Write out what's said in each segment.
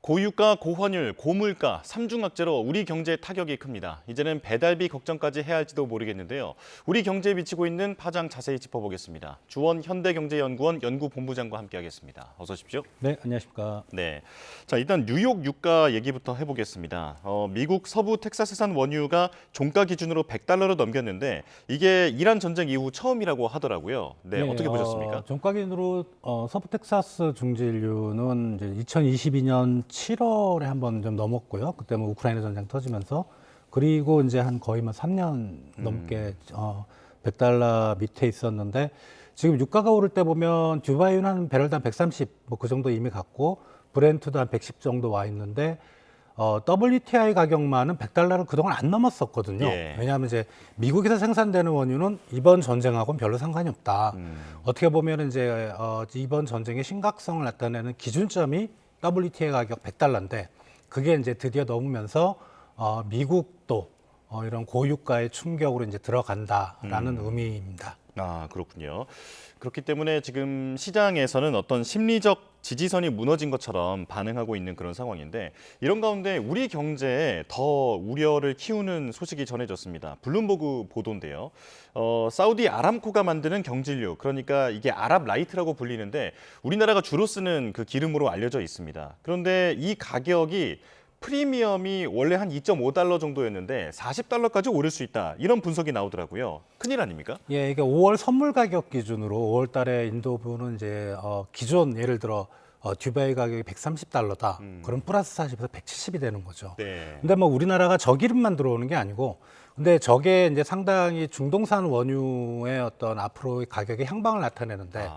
고유가, 고환율, 고물가, 삼중악재로 우리 경제에 타격이 큽니다. 이제는 배달비 걱정까지 해야 할지도 모르겠는데요. 우리 경제에 미치고 있는 파장 자세히 짚어보겠습니다. 주원 현대경제연구원 연구본부장과 함께하겠습니다. 어서 오십시오. 네, 안녕하십니까. 네, 자 일단 뉴욕 유가 얘기부터 해보겠습니다. 미국 서부 텍사스산 원유가 종가 기준으로 $100로 넘겼는데 이게 이란 전쟁 이후 처음이라고 하더라고요. 네, 어떻게 보셨습니까? 종가 기준으로 서부 텍사스 중진유는 이제 2022년 7월에 한번 좀 넘었고요. 그때 뭐 우크라이나 전쟁 터지면서 그리고 이제 한 거의 뭐 3년 넘게 $100 밑에 있었는데 지금 유가가 오를 때 보면 두바이는 한 배럴당 130 뭐 그 정도 이미 갔고 브렌트도 한 110 정도 와 있는데 WTI 가격만은 $100를 그동안 안 넘었었거든요. 예. 왜냐하면 이제 미국에서 생산되는 원유는 이번 전쟁하고는 별로 상관이 없다. 어떻게 보면 이제 이번 전쟁의 심각성을 나타내는 기준점이 WTI 가격 $100인데 그게 이제 드디어 넘으면서 미국도 이런 고유가의 충격으로 이제 들어간다라는 의미입니다. 아, 그렇군요. 그렇기 때문에 지금 시장에서는 어떤 심리적 지지선이 무너진 것처럼 반응하고 있는 그런 상황인데 이런 가운데 우리 경제에 더 우려를 키우는 소식이 전해졌습니다. 블룸버그 보도인데요. 사우디 아람코가 만드는 경질유, 그러니까 이게 아랍 라이트라고 불리는데 우리나라가 주로 쓰는 그 기름으로 알려져 있습니다. 그런데 이 가격이 프리미엄이 원래 한 $2.5 정도였는데 $40까지 오를 수 있다. 이런 분석이 나오더라고요. 큰일 아닙니까? 예, 이게 5월 선물 가격 기준으로 5월 달에 인도부는 이제 기존 예를 들어 듀바이 가격이 $130다. 그럼 플러스 40에서 170이 되는 거죠. 네. 근데 뭐 우리나라가 저기름만 들어오는 게 아니고 근데 저게 이제 상당히 중동산 원유의 어떤 앞으로의 가격의 향방을 나타내는데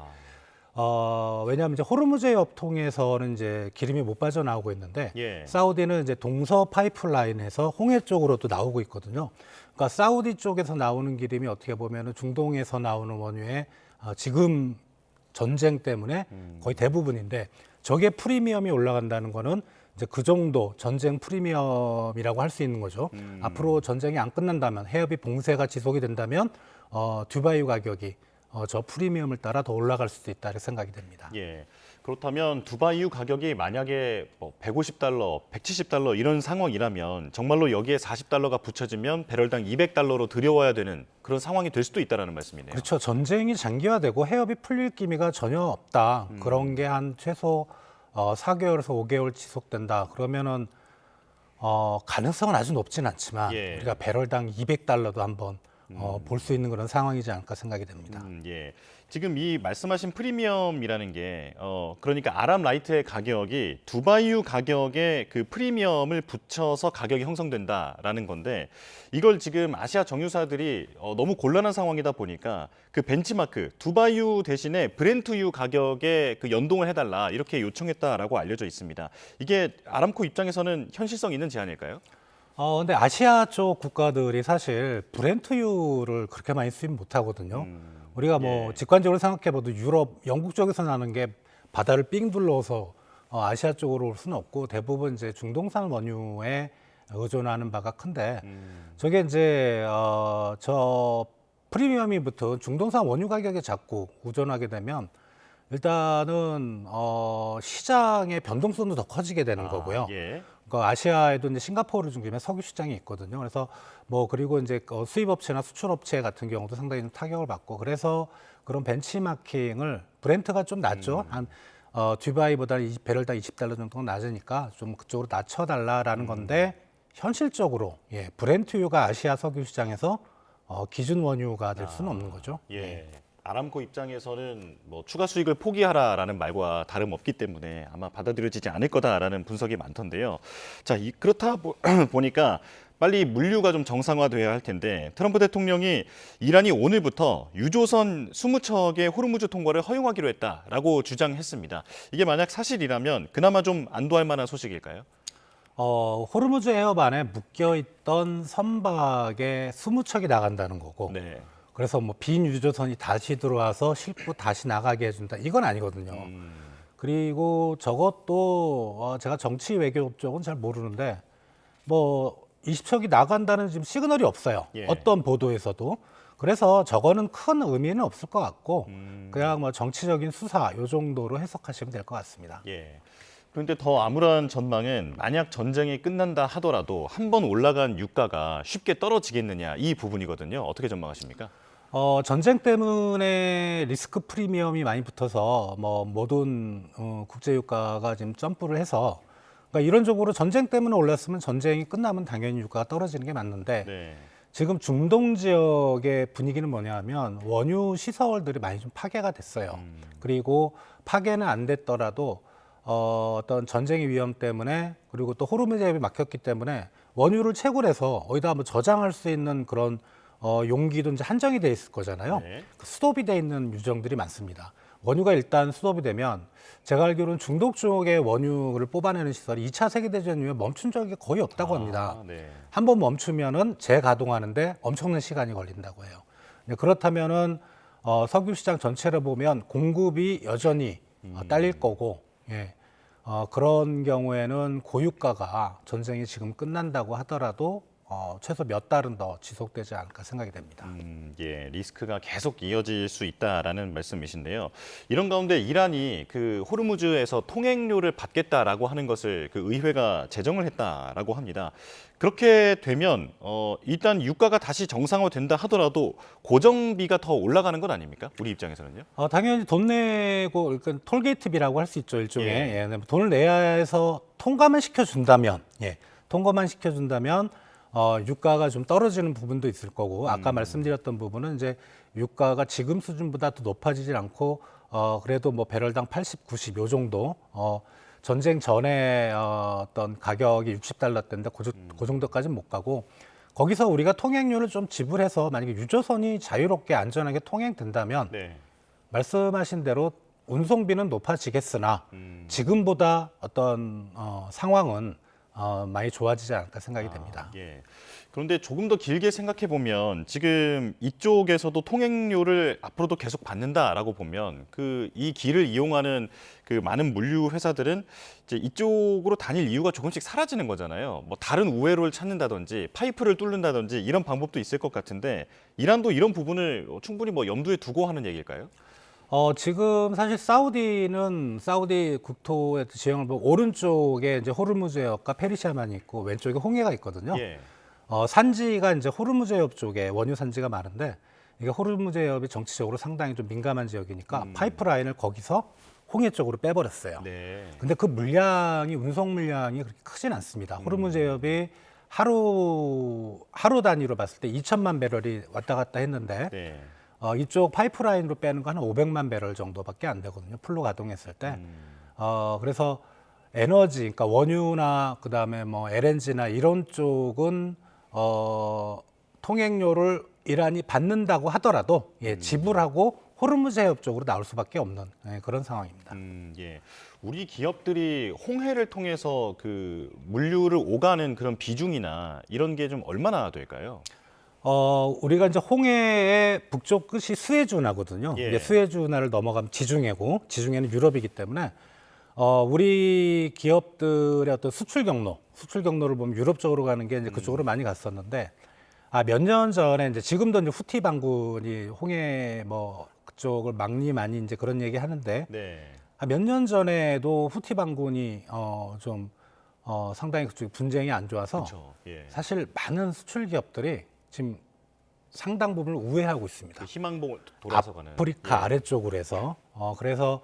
왜냐하면 이제 호르무즈 해협 통해서는 이제 기름이 못 빠져나오고 있는데 예. 사우디는 이제 동서 파이프라인에서 홍해 쪽으로도 나오고 있거든요. 그러니까 사우디 쪽에서 나오는 기름이 어떻게 보면은 중동에서 나오는 원유의 지금 전쟁 때문에 거의 대부분인데 저게 프리미엄이 올라간다는 거는 이제 그 정도 전쟁 프리미엄이라고 할 수 있는 거죠. 앞으로 전쟁이 안 끝난다면 해협이 봉쇄가 지속이 된다면 두바이 가격이 저 프리미엄을 따라 더 올라갈 수도 있다 이렇게 생각이 됩니다. 예. 그렇다면 두바이유 가격이 만약에 $150, $170 이런 상황이라면 정말로 여기에 $40가 붙여지면 배럴당 $200로 들여와야 되는 그런 상황이 될 수도 있다는 말씀이네요. 그렇죠. 전쟁이 장기화되고 해협이 풀릴 기미가 전혀 없다. 그런 게 한 최소 4개월에서 5개월 지속된다. 그러면은 가능성은 아주 높진 않지만 예. 우리가 배럴당 $200도 한번 볼 수 있는 그런 상황이지 않을까 생각이 됩니다. 예. 지금 이 말씀하신 프리미엄이라는 게 그러니까 아랍 라이트의 가격이 두바이유 가격에 그 프리미엄을 붙여서 가격이 형성된다라는 건데 이걸 지금 아시아 정유사들이 너무 곤란한 상황이다 보니까 그 벤치마크 두바이유 대신에 브렌트유 가격에 그 연동을 해달라 이렇게 요청했다라고 알려져 있습니다. 이게 아람코 입장에서는 현실성 있는 제안일까요? 근데 아시아 쪽 국가들이 사실 브렌트유를 그렇게 많이 수입 못 하거든요. 우리가 뭐 예. 직관적으로 생각해봐도 유럽, 영국 쪽에서 나는 게 바다를 삥 둘러서 아시아 쪽으로 올 수는 없고 대부분 이제 중동산 원유에 의존하는 바가 큰데 저게 이제 저 프리미엄이 붙은 중동산 원유 가격에 자꾸 의존하게 되면 일단은 시장의 변동성도 더 커지게 되는 거고요. 예. 그러니까 아시아에도 이제 싱가포르 중심의 석유 시장이 있거든요. 그래서 뭐 그리고 이제 수입업체나 수출업체 같은 경우도 상당히 좀 타격을 받고 그래서 그런 벤치마킹을 브렌트가 좀 낮죠. 한 두바이보다 배럴당 $20 정도가 낮으니까 좀 그쪽으로 낮춰달라라는 건데 현실적으로 브렌트유가 아시아 석유 시장에서 기준 원유가 될 수는 없는 거죠. 예. 아람코 입장에서는 뭐 추가 수익을 포기하라라는 말과 다름없기 때문에 아마 받아들여지지 않을 거다라는 분석이 많던데요. 자, 그렇다 보니까 빨리 물류가 좀 정상화돼야 할 텐데 트럼프 대통령이 이란이 오늘부터 유조선 20척의 호르무즈 통과를 허용하기로 했다라고 주장했습니다. 이게 만약 사실이라면 그나마 좀 안도할 만한 소식일까요? 호르무즈 해협 안에 묶여있던 선박에 20척이 나간다는 거고 네. 그래서 뭐 빈 유조선이 다시 들어와서 싣고 다시 나가게 해준다 이건 아니거든요. 그리고 저것도 제가 정치 외교 쪽은 잘 모르는데 뭐 20척이 나간다는 지금 시그널이 없어요. 예. 어떤 보도에서도. 그래서 저거는 큰 의미는 없을 것 같고 그냥 뭐 정치적인 수사 요 정도로 해석하시면 될 것 같습니다. 예. 그런데 더 암울한 전망은 만약 전쟁이 끝난다 하더라도 한 번 올라간 유가가 쉽게 떨어지겠느냐 이 부분이거든요. 어떻게 전망하십니까? 전쟁 때문에 리스크 프리미엄이 많이 붙어서 뭐 모든 국제 유가가 지금 점프를 해서 그러니까 이론적으로 전쟁 때문에 올랐으면 전쟁이 끝나면 당연히 유가가 떨어지는 게 맞는데 네. 지금 중동 지역의 분위기는 뭐냐면 원유 시설들이 많이 좀 파괴가 됐어요. 그리고 파괴는 안 됐더라도 어떤 전쟁의 위험 때문에 그리고 또 호르무즈 해협이 막혔기 때문에 원유를 채굴해서 어디다 한번 저장할 수 있는 그런 용기도 이제 한정이 돼 있을 거잖아요. 네. 그 스톱이 돼 있는 유정들이 많습니다. 원유가 일단 스톱이 되면 제가 알기로는 중동 쪽의 원유를 뽑아내는 시설이 2차 세계대전 이후에 멈춘 적이 거의 없다고 합니다. 네. 한번 멈추면은 재가동하는데 엄청난 시간이 걸린다고 해요. 그렇다면은 석유 시장 전체를 보면 공급이 여전히 딸릴 거고, 예. 그런 경우에는 고유가가 전쟁이 지금 끝난다고 하더라도 최소 몇 달은 더 지속되지 않을까 생각이 됩니다. 예, 리스크가 계속 이어질 수 있다라는 말씀이신데요. 이런 가운데 이란이 그 호르무즈에서 통행료를 받겠다라고 하는 것을 그 의회가 제정을 했다라고 합니다. 그렇게 되면 일단 유가가 다시 정상화된다 하더라도 고정비가 더 올라가는 건 아닙니까? 우리 입장에서는요. 당연히 돈 내고 그러니까 톨게이트비라고 할 수 있죠, 일종의. 예. 예, 돈을 내야 해서 통과만 시켜준다면, 예, 통과만 시켜준다면 유가가 좀 떨어지는 부분도 있을 거고 아까 말씀드렸던 부분은 이제 유가가 지금 수준보다 더 높아지질 않고 그래도 뭐 배럴당 80, 90 요 정도 전쟁 전에 어떤 가격이 60달러대인데 그 정도까지는 못 가고 거기서 우리가 통행료를 좀 지불해서 만약에 유조선이 자유롭게 안전하게 통행된다면 네. 말씀하신 대로 운송비는 높아지겠으나 지금보다 어떤 상황은 많이 좋아지지 않을까 생각이 됩니다. 예. 그런데 조금 더 길게 생각해 보면 지금 이쪽에서도 통행료를 앞으로도 계속 받는다라고 보면 그 이 길을 이용하는 그 많은 물류 회사들은 이제 이쪽으로 다닐 이유가 조금씩 사라지는 거잖아요. 뭐 다른 우회로를 찾는다든지 파이프를 뚫는다든지 이런 방법도 있을 것 같은데 이란도 이런 부분을 충분히 뭐 염두에 두고 하는 얘기일까요? 지금 사실 사우디는 사우디 국토의 지형을 보면 오른쪽에 이제 호르무즈 해협과 페르시아만이 있고 왼쪽에 홍해가 있거든요. 예. 산지가 이제 호르무즈 해협 쪽에 원유 산지가 많은데 이게 호르무즈 해협이 정치적으로 상당히 좀 민감한 지역이니까 파이프라인을 거기서 홍해 쪽으로 빼버렸어요. 네. 근데 그 물량이 운송 물량이 그렇게 크진 않습니다. 호르무즈 해협이 하루 단위로 봤을 때 2천만 배럴이 왔다 갔다 했는데 네. 이쪽 파이프라인으로 빼는 거 한 500만 배럴 정도밖에 안 되거든요. 풀로 가동했을 때. 그래서 에너지, 그러니까 원유나 그다음에 뭐 LNG나 이런 쪽은 통행료를 이란이 받는다고 하더라도 지불하고 호르무즈 해협 쪽으로 나올 수밖에 없는 그런 상황입니다. 예. 우리 기업들이 홍해를 통해서 그 물류를 오가는 그런 비중이나 이런 게 좀 얼마나 될까요? 우리가 이제 홍해의 북쪽 끝이 스에즈운하거든요. 예. 이게 스에즈운하를 넘어가면 지중해는 유럽이기 때문에 우리 기업들의 어떤 수출 경로를 보면 유럽 쪽으로 가는 게 이제 그쪽으로 많이 갔었는데 몇 년 전에 이제 지금도 이제 후티 반군이 홍해 뭐 그쪽을 막니 이제 그런 얘기 하는데 네. 몇 년 전에도 후티 반군이 좀 상당히 그쪽 분쟁이 안 좋아서 그렇죠. 예. 사실 많은 수출 기업들이 지금 상당 부분을 우회하고 있습니다. 그 희망봉을 돌아서 가는. 아프리카 예. 아래쪽으로 해서 그래서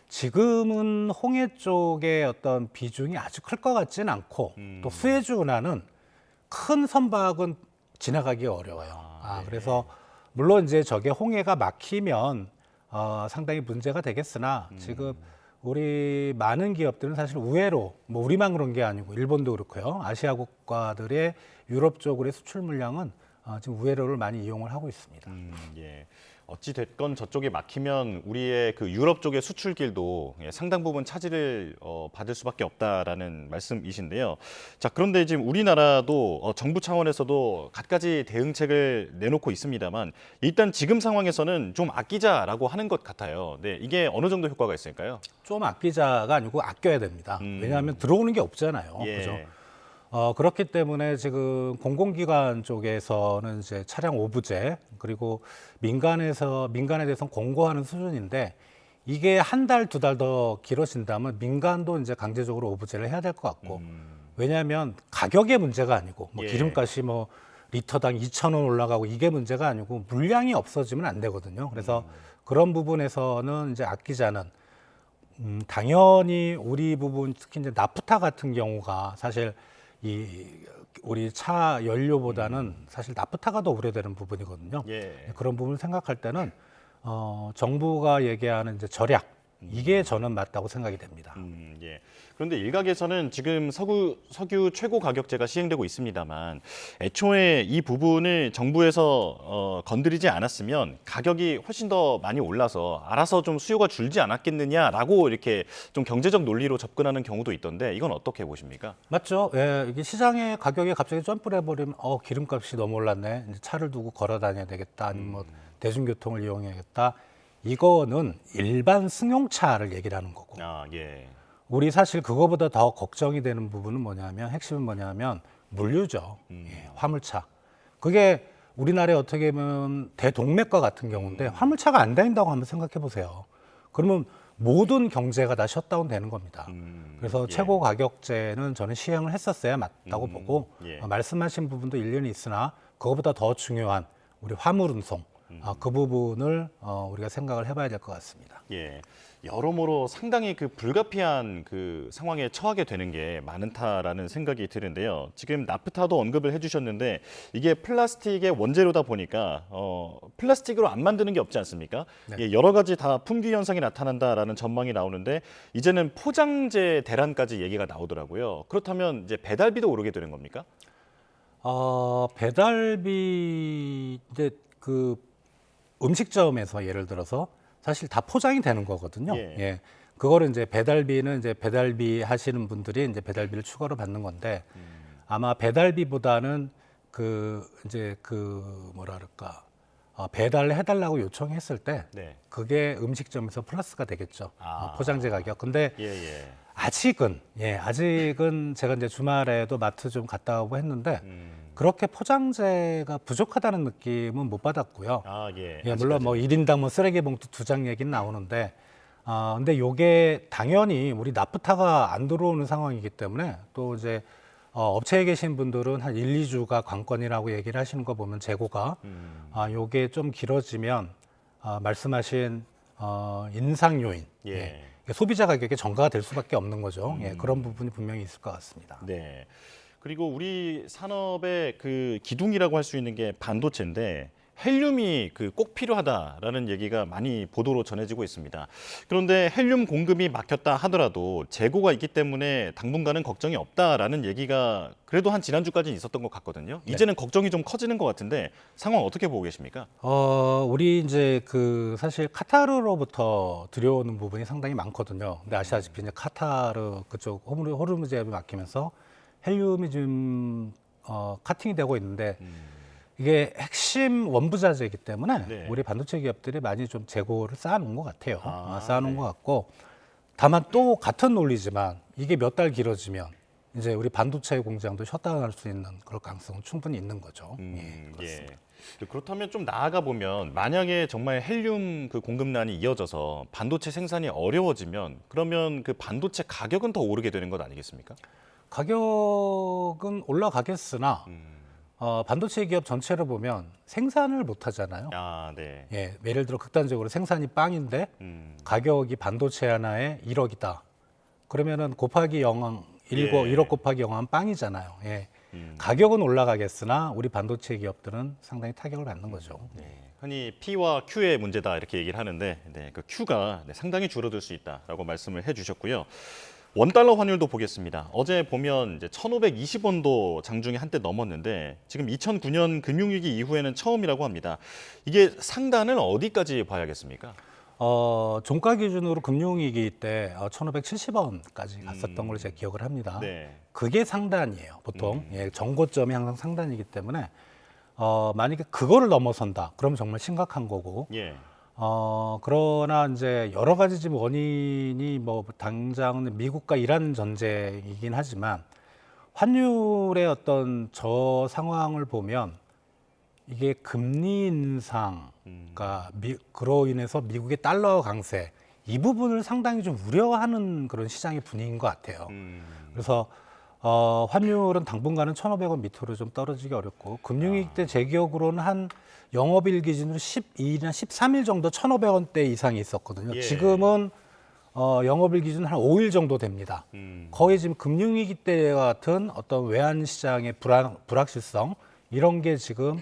지금은 홍해 쪽의 어떤 비중이 아주 클 것 같지는 않고 또 수에즈운하는 큰 선박은 지나가기 어려워요. 네. 그래서 물론 이제 저게 홍해가 막히면 상당히 문제가 되겠으나 지금 우리 많은 기업들은 사실 우회로 뭐 우리만 그런 게 아니고 일본도 그렇고요. 아시아 국가들의 유럽 쪽으로의 수출 물량은 지금 우회로를 많이 이용을 하고 있습니다. 예. 어찌 됐건 저쪽에 막히면 우리의 그 유럽 쪽의 수출길도 상당 부분 차질을 받을 수밖에 없다라는 말씀이신데요. 자, 그런데 지금 우리나라도 정부 차원에서도 갖가지 대응책을 내놓고 있습니다만 일단 지금 상황에서는 좀 아끼자라고 하는 것 같아요. 네, 이게 어느 정도 효과가 있을까요? 좀 아끼자가 아니고 아껴야 됩니다. 왜냐하면 들어오는 게 없잖아요. 예. 그죠? 그렇기 때문에 지금 공공기관 쪽에서는 이제 차량 오부제 그리고 민간에 대해서는 공고하는 수준인데 이게 한 달, 두 달 더 길어진다면 민간도 이제 강제적으로 오부제를 해야 될 것 같고 왜냐하면 가격의 문제가 아니고 뭐 예. 기름값이 뭐 리터당 2,000원 올라가고 이게 문제가 아니고 물량이 없어지면 안 되거든요. 그래서 그런 부분에서는 이제 아끼자는 당연히 우리 부분 특히 이제 나프타 같은 경우가 사실 이 우리 차 연료보다는 사실 나프타가 더 우려되는 부분이거든요. 예. 그런 부분을 생각할 때는 정부가 얘기하는 이제 절약 이게 저는 맞다고 생각이 됩니다. 예. 그런데 일각에서는 지금 석유 최고 가격제가 시행되고 있습니다만 애초에 이 부분을 정부에서 건드리지 않았으면 가격이 훨씬 더 많이 올라서 알아서 좀 수요가 줄지 않았겠느냐라고 이렇게 좀 경제적 논리로 접근하는 경우도 있던데 이건 어떻게 보십니까? 맞죠? 예, 이게 시장의 가격이 갑자기 점프를 해버리면 기름값이 너무 올랐네. 이제 차를 두고 걸어 다녀야 되겠다. 아니면 뭐 대중교통을 이용해야겠다. 이거는 일반 승용차를 얘기를 하는 거고. 아, 예. 우리 사실 그거보다 더 걱정이 되는 부분은 뭐냐면 핵심은 뭐냐면 물류죠. 예, 화물차. 그게 우리나라에 어떻게 보면 대동맥과 같은 경우인데 화물차가 안 다닌다고 한번 생각해 보세요. 그러면 모든 경제가 다 셧다운 되는 겁니다. 그래서 예. 최고 가격제는 저는 시행을 했었어야 맞다고 보고 예. 말씀하신 부분도 일리는 있으나 그거보다 더 중요한 우리 화물 운송 그 부분을 우리가 생각을 해봐야 될 것 같습니다. 예. 여러모로 상당히 그 불가피한 그 상황에 처하게 되는 게 많다라는 생각이 드는데요. 지금 나프타도 언급을 해주셨는데 이게 플라스틱의 원재료다 보니까 플라스틱으로 안 만드는 게 없지 않습니까? 네. 예, 여러 가지 다 품귀 현상이 나타난다라는 전망이 나오는데 이제는 포장재 대란까지 얘기가 나오더라고요. 그렇다면 이제 배달비도 오르게 되는 겁니까? 배달비 이제 그 음식점에서 예를 들어서 사실 다 포장이 되는 거거든요. 예. 예. 그거를 이제 배달비는 이제 배달비 하시는 분들이 이제 배달비를 추가로 받는 건데 아마 배달비보다는 그 이제 그 뭐라 그럴까 배달을 해달라고 요청했을 때 네. 그게 음식점에서 플러스가 되겠죠. 아. 포장재 가격. 근데 예, 예. 아직은 제가 이제 주말에도 마트 좀 갔다 오고 했는데 그렇게 포장재가 부족하다는 느낌은 못 받았고요. 아, 예. 예, 물론 뭐 1인당 뭐 쓰레기 봉투 2장 얘기는 나오는데 근데 요게 당연히 우리 나프타가 안 들어오는 상황이기 때문에 또 이제 업체에 계신 분들은 한 1, 2주가 관건이라고 얘기를 하시는 거 보면 재고가 요게 좀 길어지면 말씀하신 인상 요인 예. 소비자 가격에 전가가 될 수밖에 없는 거죠. 예, 그런 부분이 분명히 있을 것 같습니다. 네. 그리고 우리 산업의 그 기둥이라고 할 수 있는 게 반도체인데 헬륨이 그 꼭 필요하다라는 얘기가 많이 보도로 전해지고 있습니다. 그런데 헬륨 공급이 막혔다 하더라도 재고가 있기 때문에 당분간은 걱정이 없다라는 얘기가 그래도 한 지난주까지는 있었던 것 같거든요. 이제는 걱정이 좀 커지는 것 같은데 상황 어떻게 보고 계십니까? 우리 이제 그 사실 카타르로부터 들여오는 부분이 상당히 많거든요. 근데 아시다시피 이제 카타르 그쪽 호르무즈에 막히면서 헬륨이 좀 카팅이 되고 있는데 이게 핵심 원부자재이기 때문에 네. 우리 반도체 기업들이 많이 좀 재고를 쌓아놓은 것 같아요. 아, 쌓아놓은 네. 것 같고 다만 또 같은 논리지만 이게 몇 달 길어지면 이제 우리 반도체 공장도 셧다운할 수 있는 그럴 가능성은 충분히 있는 거죠. 예, 그렇습니다. 예. 그렇다면 좀 나아가 보면 만약에 정말 헬륨 그 공급난이 이어져서 반도체 생산이 어려워지면 그러면 그 반도체 가격은 더 오르게 되는 것 아니겠습니까? 가격은 올라가겠으나 반도체 기업 전체를 보면 생산을 못 하잖아요. 아, 네. 예, 예를 들어 극단적으로 생산이 빵인데 가격이 반도체 하나에 1억이다. 그러면은 곱하기 0, 예. 1억 곱하기 0하면 빵이잖아요. 예. 가격은 올라가겠으나 우리 반도체 기업들은 상당히 타격을 받는 거죠. 네. 흔히 P와 Q의 문제다 이렇게 얘기를 하는데 네, 그 Q가 상당히 줄어들 수 있다라고 말씀을 해주셨고요. 원달러 환율도 보겠습니다. 어제 보면 이제 1,520원도 장중에 한때 넘었는데 지금 2009년 금융위기 이후에는 처음이라고 합니다. 이게 상단은 어디까지 봐야겠습니까? 종가 기준으로 금융위기 때 1,570원까지 갔었던 걸로 제가 기억을 합니다. 네. 그게 상단이에요. 보통 예, 정고점이 항상 상단이기 때문에 만약에 그거를 넘어선다, 그럼 정말 심각한 거고. 예. 그러나 이제 여러 가지 지금 원인이 뭐 당장은 미국과 이란 전쟁이긴 하지만 환율의 어떤 저 상황을 보면 이게 금리 인상, 그러니까 그로 인해서 미국의 달러 강세 이 부분을 상당히 좀 우려하는 그런 시장의 분위기인 것 같아요. 그래서 환율은 당분간은 1,500원 밑으로 좀 떨어지기 어렵고 금융위기 때 제 기억으로는 한 영업일 기준으로 12일이나 13일 정도 1,500원대 이상이 있었거든요. 예. 지금은 영업일 기준 한 5일 정도 됩니다. 거의 지금 금융위기 때와 같은 어떤 외환 시장의 불확실성 이런 게 지금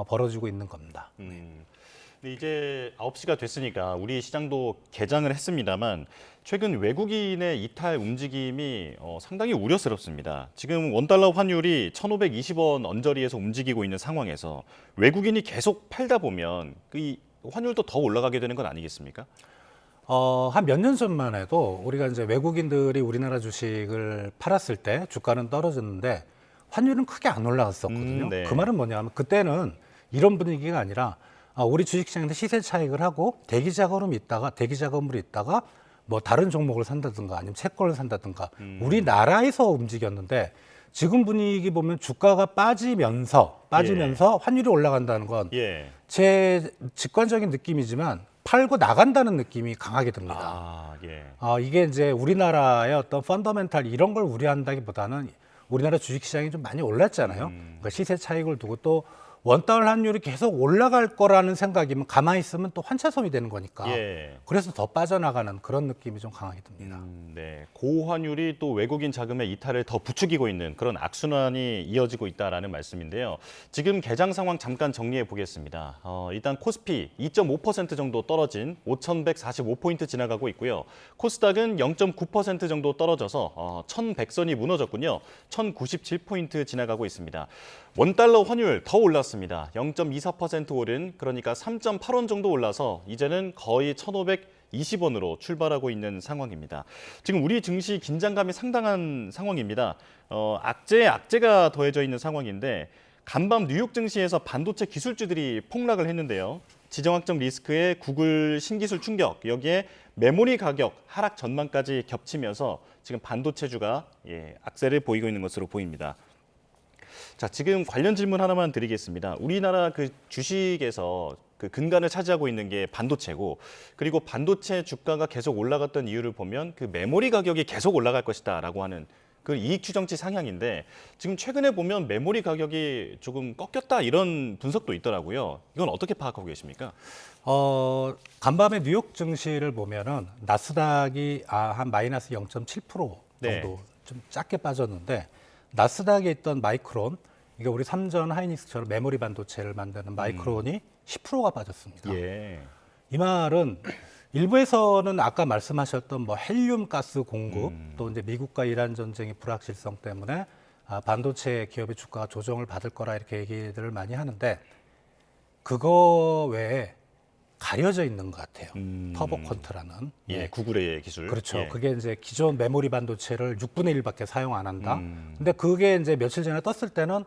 벌어지고 있는 겁니다. 근데 이제 9시가 됐으니까 우리 시장도 개장을 했습니다만 최근 외국인의 이탈 움직임이 상당히 우려스럽습니다. 지금 원달러 환율이 1,520원 언저리에서 움직이고 있는 상황에서 외국인이 계속 팔다 보면 이 환율도 더 올라가게 되는 건 아니겠습니까? 한 몇 년 전만 해도 우리가 이제 외국인들이 우리나라 주식을 팔았을 때 주가는 떨어졌는데 환율은 크게 안 올라갔었거든요. 네. 그 말은 뭐냐면 그때는 이런 분위기가 아니라 우리 주식시장에서 시세 차익을 하고 대기 자금으로 있다가 뭐 다른 종목을 산다든가 아니면 채권을 산다든가 우리나라에서 움직였는데 지금 분위기 보면 주가가 빠지면서 환율이 올라간다는 건 제 직관적인 느낌이지만 팔고 나간다는 느낌이 강하게 듭니다. 이게 이제 우리나라의 어떤 펀더멘탈 이런 걸 우려한다기보다는 우리나라 주식시장이 좀 많이 올랐잖아요. 그러니까 시세 차익을 두고 또 원달러 환율이 계속 올라갈 거라는 생각이면 가만히 있으면 또 환차손이 되는 거니까. 그래서 더 빠져나가는 그런 느낌이 좀 강하게 듭니다. 네, 고환율이 또 외국인 자금의 이탈을 더 부추기고 있는 그런 악순환이 이어지고 있다라는 말씀인데요. 지금 개장 상황 잠깐 정리해 보겠습니다. 일단 코스피 2.5% 정도 떨어진 5,145포인트 지나가고 있고요. 코스닥은 0.9% 정도 떨어져서 1,100선이 무너졌군요. 1,097포인트 지나가고 있습니다. 원달러 환율 더 올랐습니다. 0.24% 오른 그러니까 3.8원 정도 올라서 이제는 거의 1,520원으로 출발하고 있는 상황입니다. 지금 우리 증시 긴장감이 상당한 상황입니다. 악재에 악재가 더해져 있는 상황인데 간밤 뉴욕 증시에서 반도체 기술주들이 폭락을 했는데요. 지정학적 리스크에 구글 신기술 충격, 여기에 메모리 가격 하락 전망까지 겹치면서 지금 반도체주가 악세를 보이고 있는 것으로 보입니다. 자, 지금 관련 질문 하나만 드리겠습니다. 우리나라 그 주식에서 그 근간을 차지하고 있는 게 반도체고, 그리고 반도체 주가가 계속 올라갔던 이유를 보면 그 메모리 가격이 계속 올라갈 것이다라고 하는 그 이익 추정치 상향인데 지금 최근에 보면 메모리 가격이 조금 꺾였다 이런 분석도 있더라고요. 이건 어떻게 파악하고 계십니까? 간밤에 뉴욕 증시를 보면은 나스닥이 한 마이너스 0.7% 정도 좀 작게 빠졌는데 나스닥에 있던 마이크론, 이게 우리 삼전 하이닉스처럼 메모리 반도체를 만드는 마이크론이 10%가 빠졌습니다. 이 말은 일부에서는 아까 말씀하셨던 뭐 헬륨 가스 공급, 또 이제 미국과 이란 전쟁의 불확실성 때문에 반도체 기업의 주가가 조정을 받을 거라 이렇게 얘기들을 많이 하는데 그거 외에 가려져 있는 것 같아요. 터보컨트라는. 구글의 기술. 그렇죠. 그게 이제 기존 메모리 반도체를 6분의 1밖에 사용 안 한다. 근데 그게 이제 며칠 전에 떴을 때는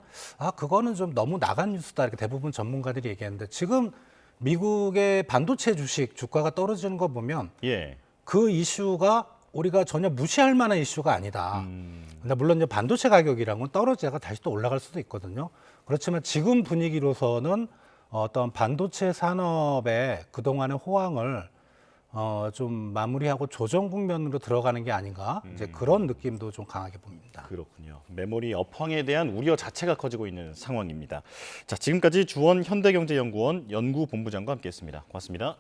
그거는 좀 너무 나간 뉴스다 이렇게 대부분 전문가들이 얘기했는데 지금 미국의 반도체 주식 주가가 떨어지는 거 보면 그 이슈가 우리가 전혀 무시할 만한 이슈가 아니다. 근데 물론 이제 반도체 가격이란 건 떨어지다가 다시 또 올라갈 수도 있거든요. 그렇지만 지금 분위기로서는 어떤 반도체 산업의 그동안의 호황을 좀 마무리하고 조정 국면으로 들어가는 게 아닌가 이제 그런 느낌도 좀 강하게 봅니다. 그렇군요. 메모리 업황에 대한 우려 자체가 커지고 있는 상황입니다. 자, 지금까지 주원 현대경제연구원 연구본부장과 함께했습니다. 고맙습니다.